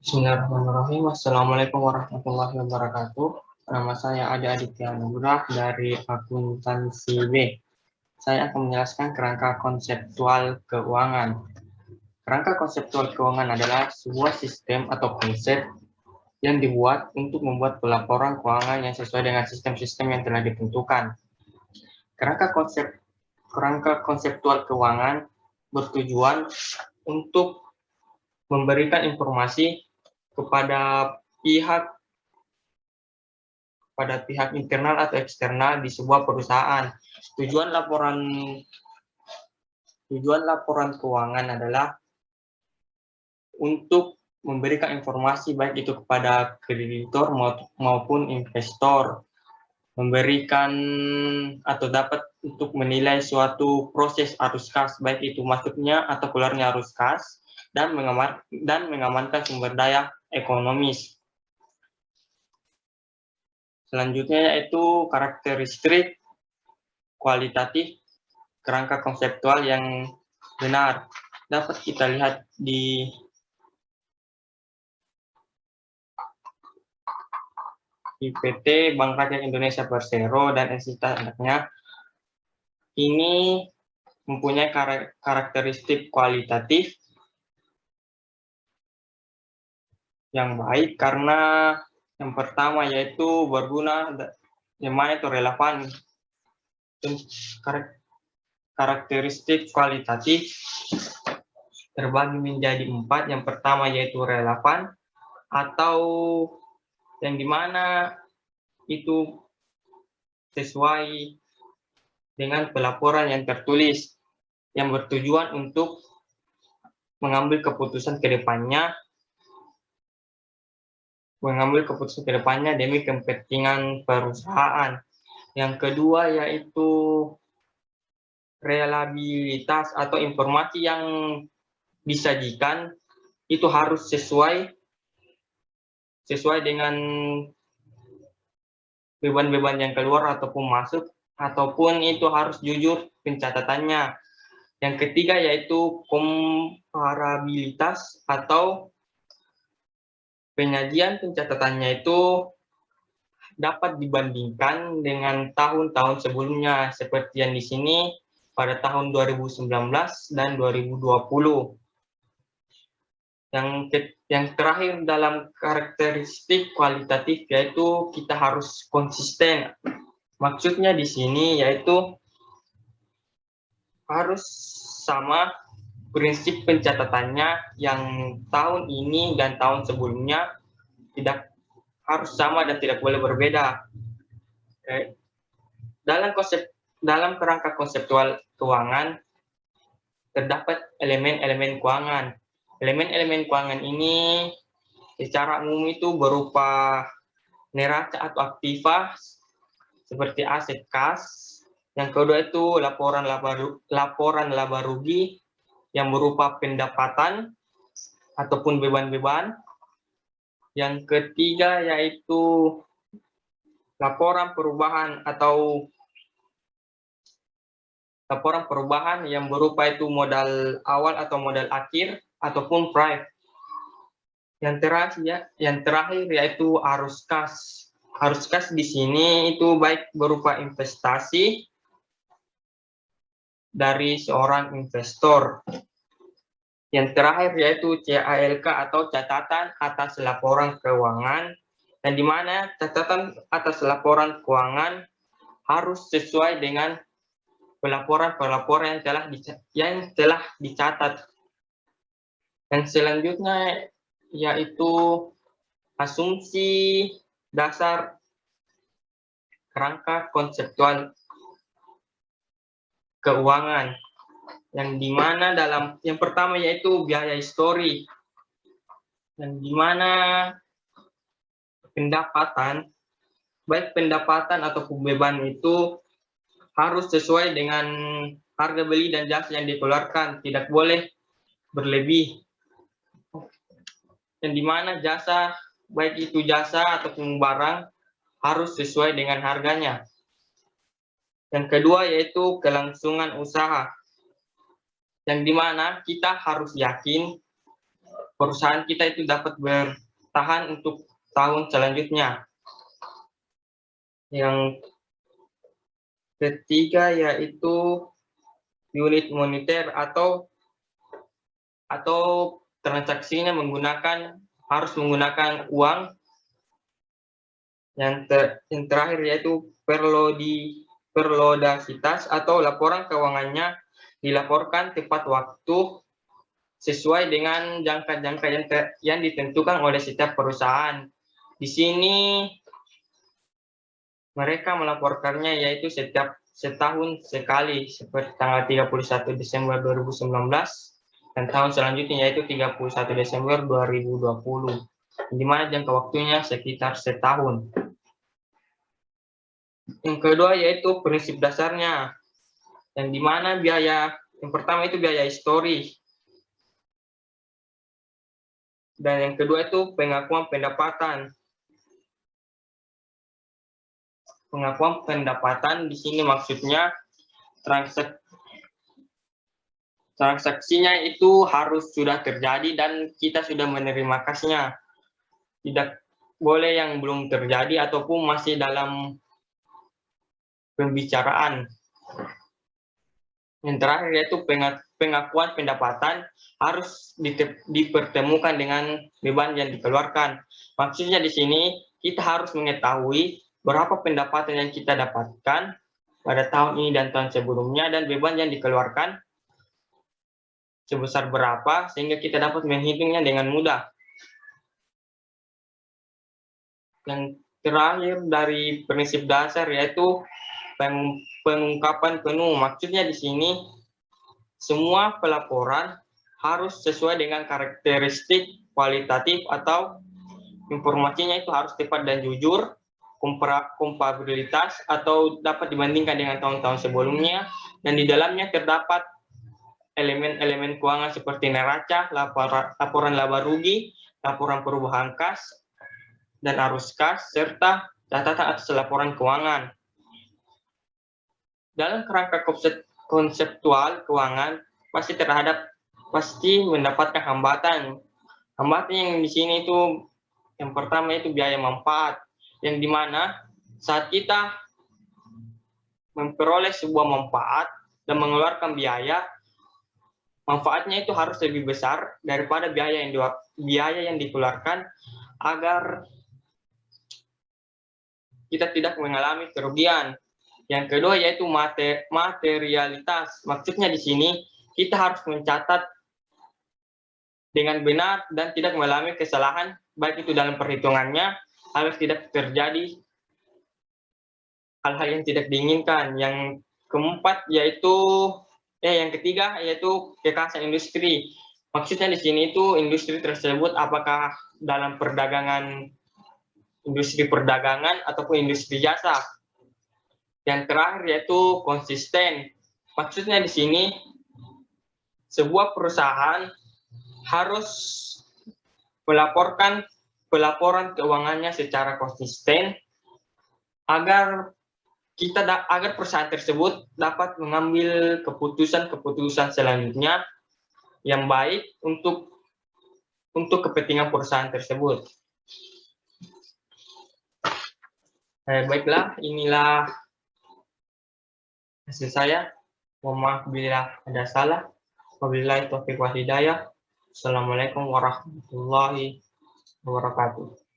Bismillahirrahmanirrahim. Assalamualaikum warahmatullahi wabarakatuh. Nama saya Adi Aditya Nugrah dari akuntansi B. Saya akan menjelaskan kerangka konseptual keuangan. Kerangka konseptual keuangan adalah sebuah sistem atau konsep yang dibuat untuk membuat pelaporan keuangan yang sesuai dengan sistem-sistem yang telah ditentukan. Kerangka konseptual keuangan bertujuan untuk memberikan informasi kepada pihak internal atau eksternal di sebuah perusahaan. Tujuan laporan keuangan adalah untuk memberikan informasi baik itu kepada kreditor maupun investor, memberikan atau dapat untuk menilai suatu proses arus kas baik itu masuknya atau keluarnya arus kas, dan mengamankan sumber daya ekonomis. Selanjutnya yaitu karakteristik kualitatif kerangka konseptual yang benar. Dapat kita lihat di PT Bank Rakyat Indonesia Persero dan entitas anaknya. Ini mempunyai karakteristik kualitatif yang baik karena yang pertama yaitu berguna, yang mana itu relevan. Karakteristik kualitatif terbagi menjadi 4. Yang pertama yaitu relevan, atau yang dimana itu sesuai dengan pelaporan yang tertulis, yang bertujuan untuk mengambil keputusan ke depannya demi kepentingan perusahaan. Yang kedua yaitu reliabilitas atau informasi yang disajikan itu harus sesuai dengan beban-beban yang keluar ataupun masuk, ataupun itu harus jujur pencatatannya. Yang ketiga yaitu komparabilitas atau penyajian pencatatannya itu dapat dibandingkan dengan tahun-tahun sebelumnya, seperti yang di sini pada tahun 2019 dan 2020. Yang terakhir dalam karakteristik kualitatif yaitu kita harus konsisten. Maksudnya di sini yaitu harus sama prinsip pencatatannya, yang tahun ini dan tahun sebelumnya tidak harus sama dan tidak boleh berbeda. Dalam kerangka konseptual keuangan terdapat elemen-elemen keuangan. Elemen-elemen keuangan ini secara umum itu berupa neraca atau aktiva seperti aset kas. Yang kedua itu laporan laba rugi yang berupa pendapatan ataupun beban-beban. Yang ketiga yaitu laporan perubahan yang berupa itu modal awal atau modal akhir ataupun price. Yang terakhir yaitu arus kas. Arus kas di sini itu baik berupa investasi dari seorang investor. Yang terakhir yaitu CALK atau catatan atas laporan keuangan, dan di mana catatan atas laporan keuangan harus sesuai dengan pelaporan yang telah dicatat. Dan selanjutnya yaitu asumsi dasar kerangka konseptual keuangan, yang dimana yang pertama yaitu biaya histori, yang dimana baik pendapatan ataupun beban itu harus sesuai dengan harga beli dan jasa yang dikeluarkan, tidak boleh berlebih. Yang dimana jasa, baik itu jasa ataupun barang, harus sesuai dengan harganya. Yang kedua yaitu kelangsungan usaha, yang dimana kita harus yakin perusahaan kita itu dapat bertahan untuk tahun selanjutnya. Yang ketiga yaitu unit moneter atau transaksinya harus menggunakan uang. Yang terakhir yaitu periodisitas atau laporan keuangannya dilaporkan tepat waktu sesuai dengan jangka-jangka yang ditentukan oleh setiap perusahaan. Di sini mereka melaporkannya yaitu setiap setahun sekali, seperti tanggal 31 Desember 2019 dan tahun selanjutnya yaitu 31 Desember 2020, di mana jangka waktunya sekitar setahun. Yang kedua yaitu prinsip dasarnya, yang dimana yang pertama itu biaya histori, dan yang kedua itu pengakuan pendapatan. Pengakuan pendapatan di sini maksudnya transaksinya itu harus sudah terjadi dan kita sudah menerima kasnya. Tidak boleh yang belum terjadi ataupun masih dalam pembicaraan. Yang terakhir yaitu pengakuan pendapatan harus dipertemukan dengan beban yang dikeluarkan. Maksudnya di sini kita harus mengetahui berapa pendapatan yang kita dapatkan pada tahun ini dan tahun sebelumnya dan beban yang dikeluarkan sebesar berapa sehingga kita dapat menghitungnya dengan mudah. Yang terakhir dari prinsip dasar yaitu pengungkapan penuh. Maksudnya di sini semua pelaporan harus sesuai dengan karakteristik kualitatif atau informasinya itu harus tepat dan jujur, komparabilitas atau dapat dibandingkan dengan tahun-tahun sebelumnya, dan di dalamnya terdapat elemen-elemen keuangan seperti neraca, laporan laba rugi, laporan perubahan kas dan arus kas, serta catatan atas laporan keuangan. Dalam kerangka konseptual keuangan pasti mendapatkan hambatan. Hambatan yang di sini itu yang pertama itu biaya manfaat, yang dimana saat kita memperoleh sebuah manfaat dan mengeluarkan biaya, manfaatnya itu harus lebih besar daripada biaya yang dikeluarkan agar kita tidak mengalami kerugian. Yang kedua yaitu materialitas. Maksudnya di sini kita harus mencatat dengan benar dan tidak mengalami kesalahan, baik itu dalam perhitungannya, agar tidak terjadi hal-hal yang tidak diinginkan. Yang ketiga yaitu kekhasan industri. Maksudnya di sini itu industri tersebut apakah dalam industri perdagangan ataupun industri jasa. Yang terakhir yaitu konsisten. Maksudnya di sini sebuah perusahaan harus melaporkan pelaporan keuangannya secara konsisten agar perusahaan tersebut dapat mengambil keputusan selanjutnya yang baik untuk kepentingan perusahaan tersebut. Baiklah, inilah hasil saya. Mohon maaf bila ada salah. Wabillahi taufiq wal hidayah. Assalamualaikum warahmatullahi wabarakatuh.